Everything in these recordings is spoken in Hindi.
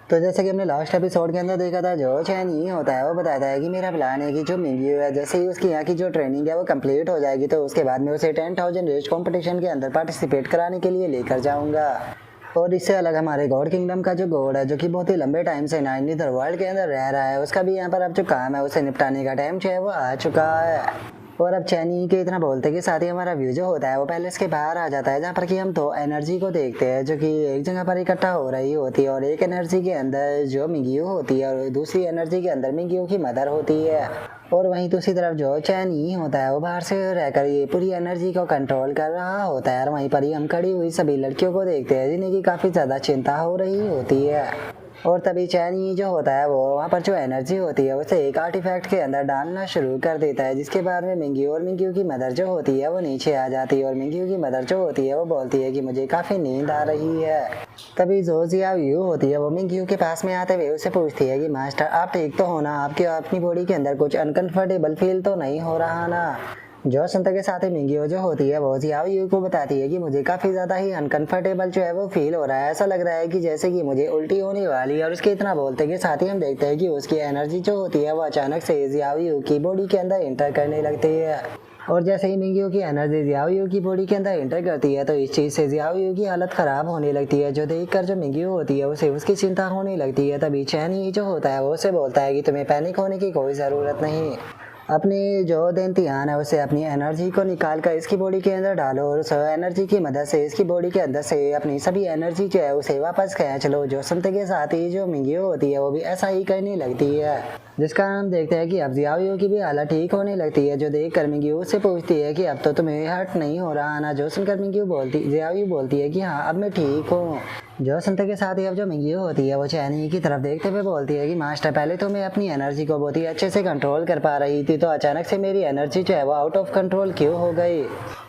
तो जैसे कि हमने लास्ट एपिसोड के अंदर देखा था, जो चैन ये होता है वो बताता है कि मेरा प्लान है कि जो मिंग्यू है जैसे ही उसकी यहाँ की जो ट्रेनिंग है वो कंप्लीट हो जाएगी तो उसके बाद में उसे 10,000 रेस कंपटीशन के अंदर पार्टिसिपेट कराने के लिए लेकर जाऊंगा। और इससे अलग हमारे गॉड किंगडम का जो गॉड है, जो कि बहुत ही लंबे टाइम से नाइन नीदर वर्ल्ड के अंदर रह रहा है, उसका भी यहाँ पर अब जो काम है उसे निपटाने का टाइम जो है वो आ चुका है। और अब चैनी के इतना बोलते के साथ ही हमारा व्यू जो होता है वो पैलेस के बाहर आ जाता है, जहाँ पर कि हम दो एनर्जी को देखते हैं जो कि एक जगह पर इकट्ठा हो रही होती है। और एक एनर्जी के अंदर जो मिंग्यू होती है और दूसरी एनर्जी के अंदर मिंग्यू की मदर होती है। और वहीं दूसरी तरफ जो चैनी होता है वो बाहर से रहकर ये पूरी एनर्जी को कंट्रोल कर रहा होता है। और वहीं पर ही हम खड़ी हुई सभी लड़कियों को देखते हैं जिन्हें की काफ़ी ज़्यादा चिंता हो रही होती है। और तभी चैनी जो होता है वो वहाँ पर जो एनर्जी होती है उसे एक आर्टिफैक्ट के अंदर डालना शुरू कर देता है, जिसके बाद में मिंग्यू और मिंग्यू की मदर जो होती है वो नीचे आ जाती है। और मिंग्यू की मदर जो होती है वो बोलती है कि मुझे काफ़ी नींद आ रही है। तभी जो जिया यू होती है वो मिंग्यू के पास में आते हुए उसे पूछती है कि मास्टर आप ठीक तो हो ना, आपके अपनी बॉडी के अंदर कुछ अनकंफर्टेबल फील तो नहीं हो रहा ना। जो सुनते के साथ ही मिंग्यू जो होती है वो जियाओ यू को बताती है कि मुझे काफ़ी ज़्यादा ही अनकंफर्टेबल जो है वो फील हो रहा है, ऐसा लग रहा है कि जैसे कि मुझे उल्टी होने वाली है। और उसके इतना बोलते के साथ ही हम देखते हैं कि उसकी एनर्जी जो होती है वो अचानक से जियाओ यू की बॉडी के अंदर इंटर करने लगती है। और जैसे ही मिंग्यू की एनर्जी जियाओ यू की बॉडी के अंदर इंटर करती है तो इस चीज़ से जियाओ यू की हालत ख़राब होने लगती है, जो देखकर जो मिंग्यू होती है उसे उसकी चिंता होने लगती है। तभी चैनी जो होता है वो उसे बोलता है कि तुम्हें पैनिक होने की कोई ज़रूरत नहीं, अपनी जो देनतियान है उसे अपनी एनर्जी को निकाल कर इसकी बॉडी के अंदर डालो और उस एनर्जी की मदद से इसकी बॉडी के अंदर से अपनी सभी एनर्जी जो है उसे वापस खींच लो। जो सुनते के साथ ही जो मिंग्यू होती है वो भी ऐसा ही करने लगती है, जिसका हम देखते हैं कि अब जियाओ की भी हालत ठीक होने लगती है। जो देख कर मिंग्यू उससे पूछती है कि अब तो तुम्हें हर्ट नहीं हो रहा ना। जो सुनकर मिंग्यू जियाओ बोलती है कि हाँ अब मैं ठीक हूँ। जो सुनते के साथ ही अब जो मिंग्यू होती है वो चैनी की तरफ देखते हुए बोलती है कि मास्टर पहले तो मैं अपनी एनर्जी को बहुत ही अच्छे से कंट्रोल कर पा रही थी, तो अचानक से मेरी एनर्जी जो है वो आउट ऑफ कंट्रोल क्यों हो गई।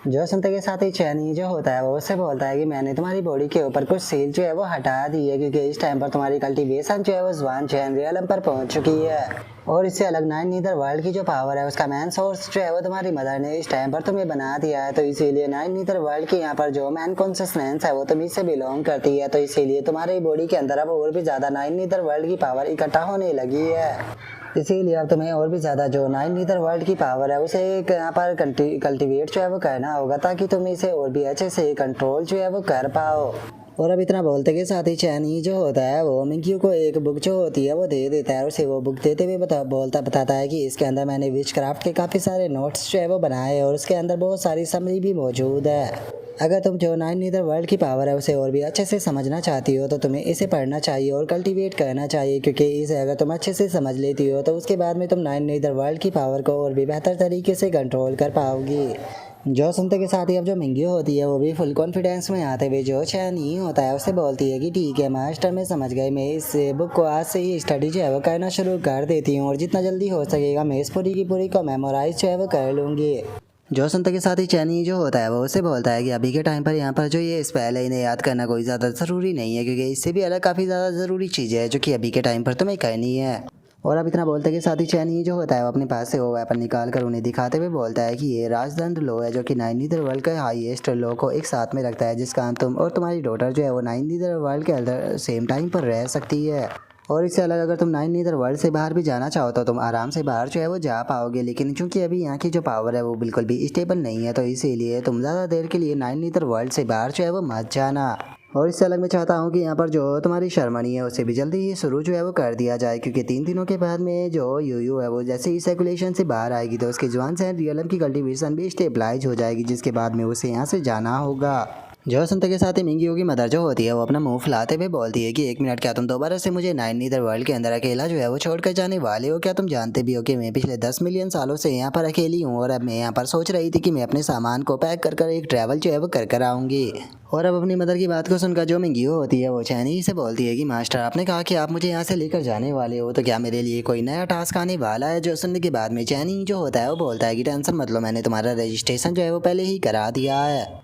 जो सुनते के साथ ही चैनी जो होता है वो उससे बोलता है कि मैंने तुम्हारी बॉडी के ऊपर कुछ सील जो है वो हटा दी है, क्योंकि इस टाइम पर तुम्हारी कल्टीवेशन जो है वो ज़ुआन चैन रियलम पर पहुंच चुकी है। और इससे अलग नाइन नीदर वर्ल्ड की जो पावर है उसका मेन सोर्स जो है वो तुम्हारी मदर ने इस टाइम पर तुम्हें बना दिया है, तो इसीलिए नाइन नीदर वर्ल्ड की यहाँ पर जो मैन कॉन्सियसनेस है वो तुम्हीं से बिलोंग करती है। तो इसीलिए तुम्हारी बॉडी के अंदर अब और भी ज़्यादा नाइन नीदर वर्ल्ड की पावर इकट्ठा होने लगी है। इसीलिए अब तुम्हें और भी ज़्यादा जो नाइन नीदर वर्ल्ड की पावर है उसे यहाँ पर कल्टिवेट जो है वो करना होगा, ताकि तुम इसे और भी अच्छे से कंट्रोल जो है वो कर पाओ। और अब इतना बोलते के साथ ही चैनी जो होता है वो मिंग्यू को एक बुक जो होती है वो दे देता है। उसे वो बुक देते हुए बताता है कि इसके अंदर मैंने विच क्राफ्ट के काफ़ी सारे नोट्स जो है वो बनाए और उसके अंदर बहुत सारी समरी भी मौजूद है। अगर तुम जो नाइन नीदर वर्ल्ड की पावर है उसे और भी अच्छे से समझना चाहती हो तो तुम्हें इसे पढ़ना चाहिए और कल्टीवेट करना चाहिए, क्योंकि इसे अगर तुम अच्छे से समझ लेती हो तो उसके बाद में तुम नाइन नीदर वर्ल्ड की पावर को और भी बेहतर तरीके से कंट्रोल कर पाओगी। जो सुनते के साथ ही अब जो मिंग्यू होती है वो भी फुल कॉन्फिडेंस में आते हुए जो चैनी होता है उससे बोलती है कि ठीक है मास्टर मैं समझ गई, मैं इस बुक को आज से ही स्टडी जो है वो करना शुरू कर देती हूँ और जितना जल्दी हो सकेगा मैं इस पूरी की पूरी को मेमोराइज जो है वो कर लूँगी। जो सुनते के साथ ही चैनी जो होता है वो उसे बोलता है कि अभी के टाइम पर यहाँ पर जो ये स्पेल है इन्हें याद करना कोई ज़्यादा ज़रूरी नहीं है, क्योंकि इससे भी अलग काफ़ी ज़्यादा ज़रूरी चीज़ें हैं जो कि अभी के टाइम पर तुम्हें करनी है। और अब इतना बोलते के साथ ही चैनी जो होता है वो अपने पास से वो वेपन निकाल कर उन्हें दिखाते हुए बोलता है कि ये राजदंड लो है, जो कि नाइन नीदर वर्ल्ड के हाईएस्ट लो को एक साथ में रखता है, जिसका तुम और तुम्हारी डॉटर जो है वो नाइन नीदर वर्ल्ड के अंदर सेम टाइम पर रह सकती है। और इससे अलग अगर तुम नाइन नीदर वर्ल्ड से बाहर भी जाना चाहो तो तुम आराम से बाहर जो है वो जा पाओगे, लेकिन चूंकि अभी यहाँ की जो पावर है वो बिल्कुल भी स्टेबल नहीं है तो इसीलिए तुम ज़्यादा देर के लिए नाइन नीदर वर्ल्ड से बाहर जो है वो मत जाना। और इससे अलग मैं चाहता हूँ कि यहाँ पर जो तुम्हारी शर्मनी है उसे भी जल्दी ही शुरू जो है वो कर दिया जाए, क्योंकि 3 दिनों के बाद में जो यू है वो जैसे ही सर्कुलेशन से बाहर आएगी तो उसकी जुबान से रियलम की कल्टीवेशन भी स्टेबलाइज हो जाएगी, जिसके बाद में उसे यहाँ से जाना होगा। जो सुनते के साथ ही मिंग्यू की मदर जो होती है वो अपना मुंह फुलाते हुए बोलती है कि 1 मिनट, क्या तुम दोबारा से मुझे नाइन नीदर वर्ल्ड के अंदर अकेला जो है वो छोड़कर जाने वाले हो? क्या तुम जानते भी हो कि मैं पिछले 10 मिलियन सालों से यहाँ पर अकेली हूँ और अब मैं यहाँ पर सोच रही थी कि मैं अपने सामान को पैक कर कर एक ट्रैवल जो है वो कर आऊँगी। और अब अपनी मदर की बात को सुनकर जो मिंग्यू होती है वो चैनी से बोलती है कि मास्टर आपने कहा कि आप मुझे यहाँ से लेकर जाने वाले हो, तो क्या मेरे लिए कोई नया टास्क आने वाला है? जो सुनने के बाद में चैनी जो होता है वो बोलता है कि टेंशन मत लो, मैंने तुम्हारा रजिस्ट्रेशन जो है वो पहले ही करा दिया है।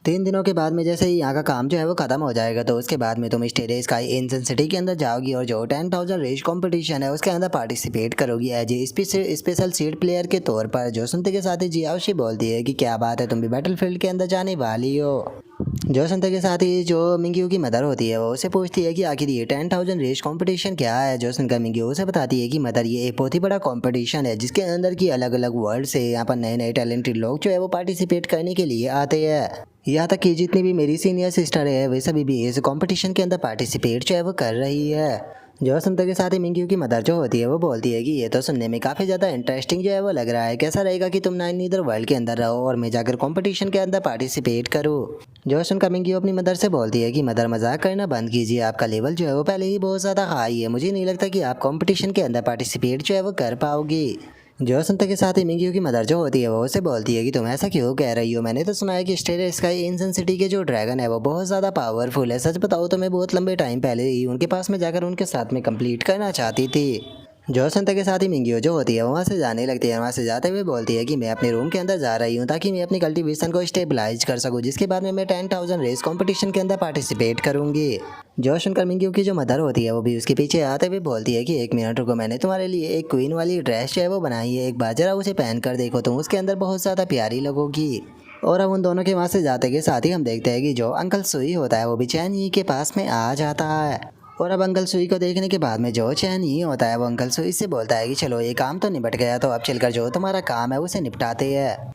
3 दिनों के बाद में जैसे ही यहाँ का काम जो है वो खत्म हो जाएगा तो उसके बाद में तुम स्टेडियम स्काई एंशिएंट सिटी के अंदर जाओगी और जो 10,000 रेस कंपटीशन है उसके अंदर पार्टिसिपेट करोगी as a special seed player के तौर पर। जो सुनते के साथ ही जियाओशी बोलती है कि क्या बात है, तुम भी बैटलफील्ड के अंदर जाने वाली हो। जो सुनते के साथ ही जो मिंग्यू की मदर होती है वो उसे पूछती है कि आखिर ये 10,000 रेस कंपटीशन क्या है। जो सुनकर मिंग्यू उसे बताती है कि मदर ये एक बहुत ही बड़ा कंपटीशन है जिसके अंदर की अलग अलग वर्ल्ड से यहाँ पर नए नए टैलेंटेड लोग जो है वो पार्टिसिपेट करने के लिए आते हैं। यहाँ तक कि जितनी भी मेरी सीनियर सिस्टर है वे सभी भी इस कंपटीशन के अंदर पार्टिसिपेट जो है वो कर रही है। जो सुनते के साथ ही मिंग्यू की मदर जो होती है वो बोलती है कि ये तो सुनने में काफ़ी ज़्यादा इंटरेस्टिंग जो है वो लग रहा है। कैसा रहेगा कि तुम नाइन नीदर वर्ल्ड के अंदर रहो और मैं जाकर कंपटीशन के अंदर पार्टिसिपेट करूँ। जो सुनकर मिंग्यू अपनी मदर से बोलती है कि मदर मजाक करना बंद कीजिए, आपका लेवल जो है वो पहले ही बहुत ज़्यादा हाई है, मुझे नहीं लगता कि आप कंपटीशन के अंदर पार्टिसिपेट जो है वो कर पाओगी। जो सुनते के साथ ही मिंग्यू की मदर जो होती है वो उसे बोलती है कि तुम ऐसा क्यों कह रही हो, मैंने तो सुना है कि स्टेडियम स्काई एंशिएंट सिटी के जो ड्रैगन है वो बहुत ज़्यादा पावरफुल है। सच बताओ तो मैं बहुत लंबे टाइम पहले ही उनके पास में जाकर उनके साथ में कंप्लीट करना चाहती थी। जो सुनते के साथ ही मिंग्यू जो होती है वो वहाँ से जाने लगती है। वहाँ से जाते हुए बोलती है कि मैं अपने रूम के अंदर जा रही हूँ ताकि मैं अपनी कल्टीवेशन को स्टेबलाइज कर सकूँ, जिसके बाद में मैं 10,000 रेस कंपटीशन के अंदर पार्टिसिपेट करूँगी। जो सुनकर मिंग्यू की जो मदर होती है वो भी उसके पीछे आते हुए बोलती है कि 1 मिनट रुको, मैंने तुम्हारे लिए एक क्वीन वाली ड्रेस जो है वो बनाई है, एक बार जरा उसे पहन कर देखो, तुम उसके अंदर बहुत ज़्यादा प्यारी लगोगी। और अब उन दोनों के वहाँ से जाते के साथ ही हम देखते हैं कि जो अंकल सुई होता है वो भी चैन ही के पास में आ जाता है। और अब अंकल सुई को देखने के बाद में जो चैन ही होता है वो अंकल सुई से बोलता है कि चलो ये काम तो निपट गया, तो अब चलकर जो तुम्हारा काम है उसे निपटाते हैं।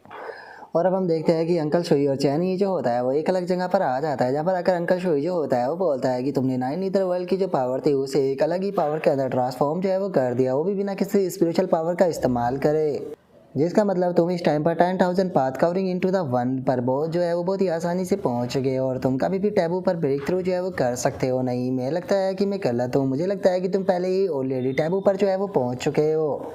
और अब हम देखते हैं कि अंकल शुई और चैन ही जो होता है वो एक अलग जगह पर आ जाता है, जहाँ पर आकर अंकल शुई जो होता है वो बोलता है कि तुमने नाइन नीदर वर्ल्ड की जो पावर थी उसे एक अलग ही पावर के अंदर ट्रांसफॉर्म जो है वो कर दिया, वो भी बिना किसी स्पिरिचुअल पावर का इस्तेमाल करे। जिसका मतलब तुम इस टाइम पर 10,000 path covering into the one पर बहुत जो है वो बहुत ही आसानी से पहुंच गए और तुम कभी भी टैबू पर ब्रेक थ्रू जो है वो कर सकते हो। नहीं, मैं लगता है कि मैं गलत हूँ, मुझे लगता है कि तुम पहले ही ऑलरेडी टैबू पर जो है वो पहुंच चुके हो,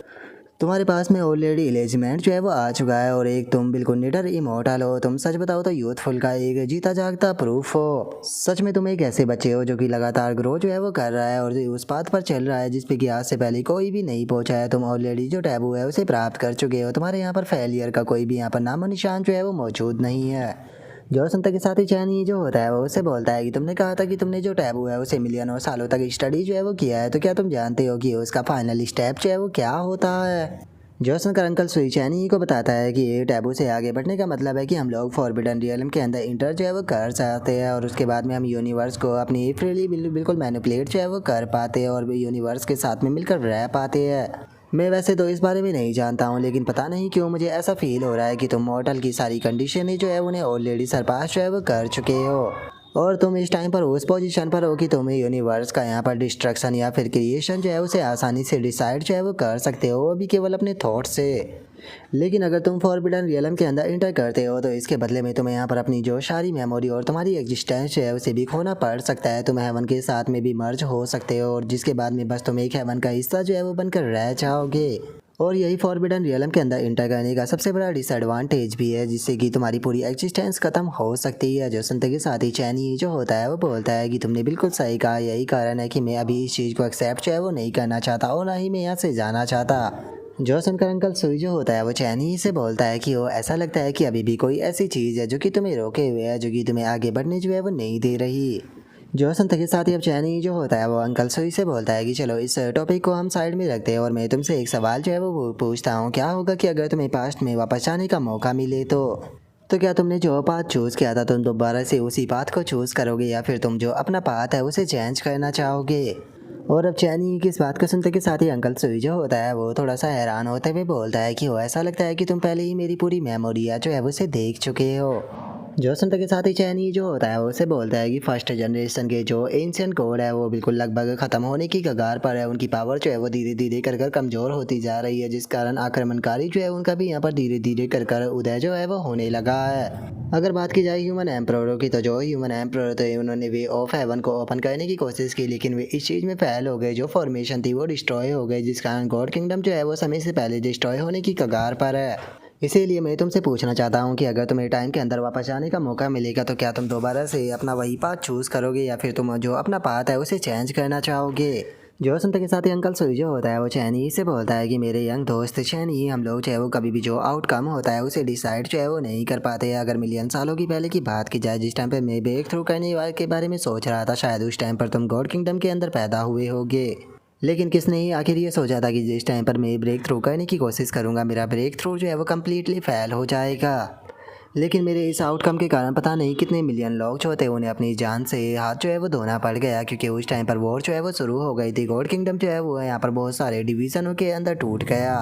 तुम्हारे पास में ऑलरेडी एलिजिमेंट जो है वो आ चुका है और एक तुम बिल्कुल निडर इमोर्टल हो। तुम सच बताओ तो यूथफुल का एक जीता जागता प्रूफ हो। सच में तुम एक ऐसे बच्चे हो जो कि लगातार ग्रो जो है वो कर रहा है और उस पाथ पर चल रहा है जिस पे कि आज से पहले कोई भी नहीं पहुंचा है। तुम ऑलरेडी जो टैबू है उसे प्राप्त कर चुके हो, तुम्हारे यहाँ पर फेलियर का कोई भी यहाँ पर नामो निशान जो है वो मौजूद नहीं है। जो सुनते के साथ ही चैन ही जो होता है वो उससे बोलता है कि तुमने कहा था कि तुमने जो टैबू है उसे मिलियनों सालों तक स्टडी जो है वो किया है, तो क्या तुम जानते हो कि उसका फाइनल स्टेप जो है वो क्या होता है। जो सुनकर अंकल सुई चैनी को बताता है कि ये टैबू से आगे बढ़ने का मतलब है कि हम लोग फॉरबिडन रियलम के अंदर इंटर जो है वो कर सकते हैं और उसके बाद में हम यूनिवर्स को अपनी फ्रीली बिल्कुल मैनिपुलेट जो है वो कर पाते हैं और यूनिवर्स के साथ में मिलकर रह पाते हैं। मैं वैसे तो इस बारे में नहीं जानता हूँ, लेकिन पता नहीं क्यों मुझे ऐसा फील हो रहा है कि तुम मॉर्टल की सारी कंडीशन ही जो है उन्हें ऑलरेडी सरपास जो है वो कर चुके हो और तुम इस टाइम पर उस पोजीशन पर हो कि तुम्हें यूनिवर्स का यहाँ पर डिस्ट्रक्शन या फिर क्रिएशन जो है उसे आसानी से डिसाइड जो है वो कर सकते हो, वो भी केवल अपने थॉट से। लेकिन अगर तुम फॉरबिडन रियलम के अंदर इंटर करते हो तो इसके बदले में तुम्हें यहाँ पर अपनी जो सारी मेमोरी और तुम्हारी एग्जिस्टेंस है उसे भी खोना पड़ सकता है। तुम हेवन के साथ में भी मर्ज हो सकते हो और जिसके बाद में बस तुम एक हेवन का हिस्सा जो है वो बनकर रह जाओगे। और यही फॉरबिडन रियलम के अंदर इंटर करने का सबसे बड़ा डिसएडवांटेज भी है, जिससे कि तुम्हारी पूरी एग्जिस्टेंस खत्म हो सकती है। जो सुनते के साथ ही चैनी जो होता है वो बोलता है कि तुमने बिल्कुल सही कहा, यही कारण है कि मैं अभी इस चीज़ को एक्सेप्ट जो है वो नहीं करना चाहता और ना ही मैं यहाँ से जाना चाहता। जो सुनकर अंकल सुई जो होता है वो चैनी से बोलता है कि वो ऐसा लगता है कि अभी भी कोई ऐसी चीज़ है जो कि तुम्हें रोके हुए है, जो कि तुम्हें आगे बढ़ने जो है वो नहीं दे रही। जो सुनते के साथ ही अब चैनी जो होता है वो अंकल सुई से बोलता है कि चलो इस टॉपिक को हम साइड में रखते हैं और मैं तुमसे एक सवाल जो है वो पूछता हूँ, क्या होगा कि अगर तुम्हें पास्ट में वापस जाने का मौका मिले तो क्या तुमने जो पाथ चूज़ किया था तुम दोबारा से उसी पाथ को चूज़ करोगे या फिर तुम जो अपना पाथ है उसे चेंज करना चाहोगे। और अब चैनी की इस बात को सुनते के साथ ही अंकल सुई जो होता है वो थोड़ा सा हैरान होते हुए बोलता है कि वो ऐसा लगता है कि तुम पहले ही मेरी पूरी मेमोरी जो है उसे देख चुके हो। जो सुनते के साथ ही चैनी जो होता है वो उसे बोलता है कि फर्स्ट जनरेशन के जो एंशिएंट कोड है वो बिल्कुल लगभग ख़त्म होने की कगार पर है, उनकी पावर जो है वो धीरे धीरे कर कमज़ोर होती जा रही है, जिस कारण आक्रमणकारी जो है उनका भी यहाँ पर धीरे धीरे कर उदय जो है वो होने लगा है। अगर बात की जाए ह्यूमन एम्प्रोरों की तो जो ह्यूमन एम्प्रोर थे उन्होंने वे ऑफ हेवन को ओपन करने की कोशिश की, लेकिन वे इस चीज़ में फेल हो गए, जो फॉर्मेशन थी वो डिस्ट्रॉय हो गई, जिस कारण गॉड किंगडम जो है वो समय से पहले डिस्ट्रॉय होने की कगार पर है। इसीलिए मैं तुमसे पूछना चाहता हूँ कि अगर तुम्हें टाइम के अंदर वापस जाने का मौका मिलेगा तो क्या तुम दोबारा से अपना वही पाथ चूज़ करोगे या फिर तुम जो अपना पाथ है उसे चेंज करना चाहोगे। जो सुनते के साथ ही अंकल सुई जो होता है वो चैनी से बोलता है कि मेरे यंग दोस्त चैनी, हम लोग जो है वो कभी भी जो आउटकम होता है उसे डिसाइड जो है वो नहीं कर पाते। अगर मिलियन सालों की पहले की बात की जाए, जिस टाइम पे मैं ब्रेक थ्रू करने के बारे में सोच रहा था, शायद उस टाइम पर तुम गॉड किंगडम के अंदर पैदा हुए होगे। लेकिन किसने ही आखिर ये सोचा था कि जिस टाइम पर मैं ब्रेक थ्रू करने की कोशिश करूँगा, मेरा ब्रेक थ्रू जो है वो कम्प्लीटली फेल हो जाएगा। लेकिन मेरे इस आउटकम के कारण पता नहीं कितने मिलियन लोग जो थे उन्हें अपनी जान से हाथ जो है वो धोना पड़ गया, क्योंकि उस टाइम पर वॉर जो है वो शुरू हो गई थी। गॉड किंगडम जो है वो यहाँ पर बहुत सारे डिवीज़नों के अंदर टूट गया।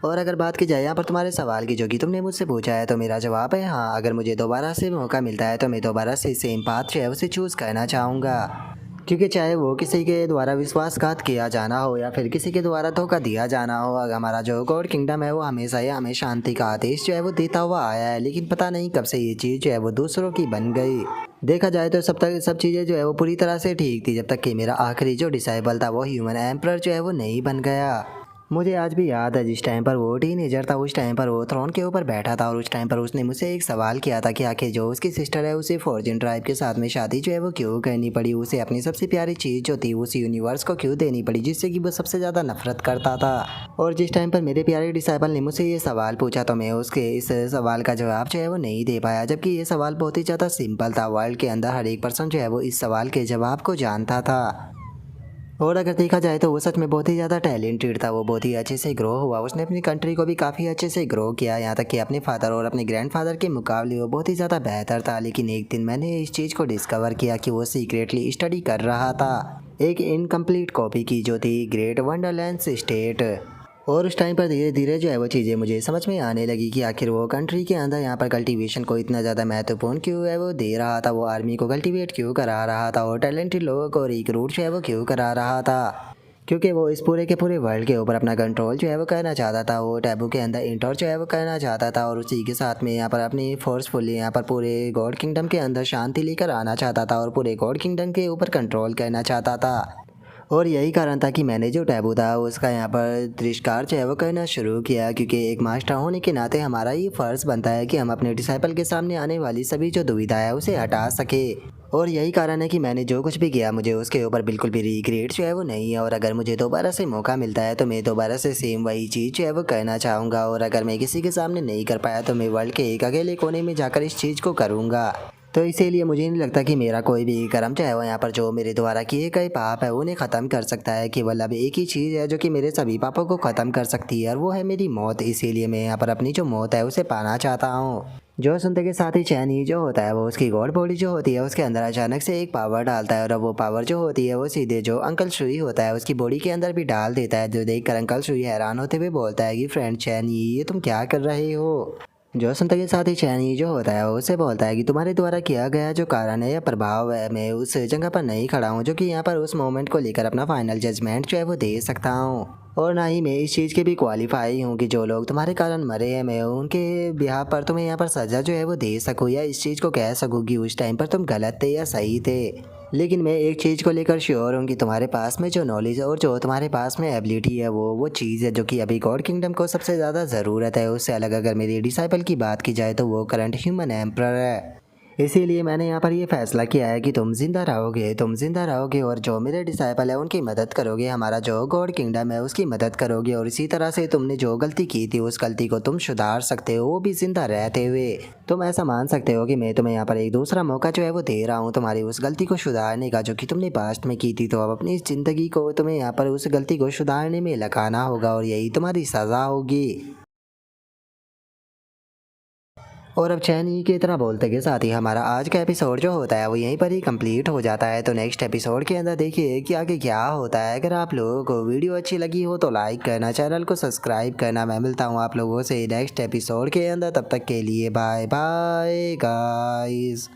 और अगर बात की जाए यहाँ पर तुम्हारे सवाल की जो कि तुमने मुझसे पूछा है, तो मेरा जवाब है हाँ। अगर मुझे दोबारा से मौका मिलता है तो मैं दोबारा से सेम पाथ जो है उसे चूज़ करना चाहूँगा, क्योंकि चाहे वो किसी के द्वारा विश्वासघात किया जाना हो या फिर किसी के द्वारा धोखा दिया जाना हो, अगर हमारा जो गॉड किंगडम है वो हमेशा ही हमें शांति का आदेश जो है वो देता हुआ आया है। लेकिन पता नहीं कब से ये चीज़ जो है वो दूसरों की बन गई। देखा जाए तो सब चीज़ें जो है वो पूरी तरह से ठीक थी, जब तक कि मेरा आखिरी जो डिसाइबल था वो ह्यूमन एम्परर जो है वो नहीं बन गया। मुझे आज भी याद है जिस टाइम पर वो टीनेजर था, उस टाइम पर वो थ्रोन के ऊपर बैठा था और उस टाइम पर उसने मुझसे एक सवाल किया था कि आखिर जो उसकी सिस्टर है उसे फॉर्जन ट्राइब के साथ में शादी जो है वो क्यों करनी पड़ी, उसे अपनी सबसे प्यारी चीज़ जो थी उस यूनिवर्स को क्यों देनी पड़ी जिससे कि वो सबसे ज़्यादा नफरत करता था। और जिस टाइम पर मेरे प्यारे डिसाइबल ने मुझसे ये सवाल पूछा तो मैं उसके इस सवाल का जवाब जो है वो नहीं दे पाया, जबकि ये सवाल बहुत ही ज़्यादा सिंपल था। वर्ल्ड के अंदर हर एक पर्सन जो है वो इस सवाल के जवाब को जानता था। और अगर देखा जाए तो वो सच में बहुत ही ज़्यादा टैलेंटेड था। वो बहुत ही अच्छे से ग्रो हुआ, उसने अपनी कंट्री को भी काफ़ी अच्छे से ग्रो किया, यहाँ तक कि अपने फादर और अपने ग्रैंडफादर के मुकाबले वो बहुत ही ज़्यादा बेहतर था। लेकिन एक दिन मैंने इस चीज़ को डिस्कवर किया कि वो सीक्रेटली स्टडी कर रहा था एक इनकम्प्लीट कॉपी की, जो थी ग्रेट वंडरलैंड स्टेट। और उस टाइम पर धीरे धीरे जो है वो चीज़ें मुझे समझ में आने लगी कि आखिर वो कंट्री के अंदर यहाँ पर कल्टीवेशन को इतना ज़्यादा महत्वपूर्ण क्यों है वो दे रहा था, वो आर्मी को कल्टीवेट क्यों करा रहा था और टैलेंटेड लोगों को रिक्रूट जो है वो क्यों करा रहा था, क्योंकि वो इस पूरे के पूरे वर्ल्ड के ऊपर अपना कंट्रोल जो है वो करना चाहता था। वो टैबू के अंदर इंटर जो है वो करना चाहता था और उसी के साथ में यहाँ पर अपनी फोर्सफुली यहाँ पर पूरे गॉड किंगडम के अंदर शांति लेकर आना चाहता था और पूरे गॉड किंगडम के ऊपर कंट्रोल करना चाहता था। और यही कारण था कि मैंने जो टैबू था उसका यहाँ पर तिरस्कार जो है वो करना शुरू किया, क्योंकि एक मास्टर होने के नाते हमारा ये फ़र्ज़ बनता है कि हम अपने डिसाइपल के सामने आने वाली सभी जो दुविधा है उसे हटा सके। और यही कारण है कि मैंने जो कुछ भी किया मुझे उसके ऊपर बिल्कुल भी रिग्रेट जो है वो नहीं है। और अगर मुझे दोबारा से मौका मिलता है तो मैं दोबारा से सेम वही चीज़ जो है वो करना चाहूँगा। और अगर मैं किसी के सामने नहीं कर पाया तो मैं वर्ल्ड के एक अकेले कोने में जाकर इस चीज़ को करूँगा। तो इसीलिए मुझे नहीं लगता कि मेरा कोई भी कर्म चाहे वो यहाँ पर जो मेरे द्वारा किए गए पाप है उन्हें ख़त्म कर सकता है। केवल अब एक ही चीज़ है जो कि मेरे सभी पापों को ख़त्म कर सकती है और वो है मेरी मौत। इसीलिए मैं यहाँ पर अपनी जो मौत है उसे पाना चाहता हूँ। जो सुनते के साथ ही चैनी जो होता है वो उसकी गॉड बॉडी जो होती है उसके अंदर अचानक से एक पावर डालता है और वो पावर जो होती है वो सीधे जो अंकल शुई होता है उसकी बॉडी के अंदर भी डाल देता है, जो देखकर अंकल शुई हैरान होते हुए बोलता है कि फ्रेंड चैनी ये तुम क्या कर रहे हो। जो सुनते के साथ ही चैनी जो होता है उससे बोलता है कि तुम्हारे द्वारा किया गया जो कारण है या प्रभाव है, मैं उस जगह पर नहीं खड़ा हूँ जो कि यहाँ पर उस मोमेंट को लेकर अपना फाइनल जजमेंट जो है वो दे सकता हूँ। और ना ही मैं इस चीज़ के भी क्वालिफाई हूँ कि जो लोग तुम्हारे कारण मरे हैं मैं उनके बिहाफ पर तुम्हें यहाँ पर सज़ा जो है वो दे सकूँ या इस चीज़ को कह सकूँ कि उस टाइम पर तुम गलत थे या सही थे। लेकिन मैं एक चीज़ को लेकर श्योर हूँ कि तुम्हारे पास में जो नॉलेज और जो तुम्हारे पास में एबिलिटी है वो चीज़ है जो कि अभी गॉड किंगडम को सबसे ज़्यादा ज़रूरत है। उससे अलग अगर मेरी डिसाइपल की बात की जाए तो वो करंट ह्यूमन एम्परर है। इसीलिए मैंने यहाँ पर ये फैसला किया है कि तुम जिंदा रहोगे और जो मेरे डिसाइपल है उनकी मदद करोगे, हमारा जो गॉड किंगडम है उसकी मदद करोगे। और इसी तरह से तुमने जो गलती की थी उस गलती को तुम सुधार सकते हो, वो भी जिंदा रहते हुए। तुम ऐसा मान सकते हो कि मैं तुम्हें यहाँ पर एक दूसरा मौका जो है वो दे रहा हूँ तुम्हारी उस गलती को सुधारने का जो कि तुमने पास्ट में की थी। तो अब अपनी ज़िंदगी को तुम्हें यहाँ पर उस गलती को सुधारने में लगाना होगा और यही तुम्हारी सज़ा होगी। और अब चैनी की तरह बोलते के साथ ही हमारा आज का एपिसोड जो होता है वो यहीं पर ही कंप्लीट हो जाता है। तो नेक्स्ट एपिसोड के अंदर देखिए कि आगे क्या होता है। अगर आप लोगों को वीडियो अच्छी लगी हो तो लाइक करना, चैनल को सब्सक्राइब करना। मैं मिलता हूँ आप लोगों से नेक्स्ट एपिसोड के अंदर, तब तक के लिए बाय बाय गाइस।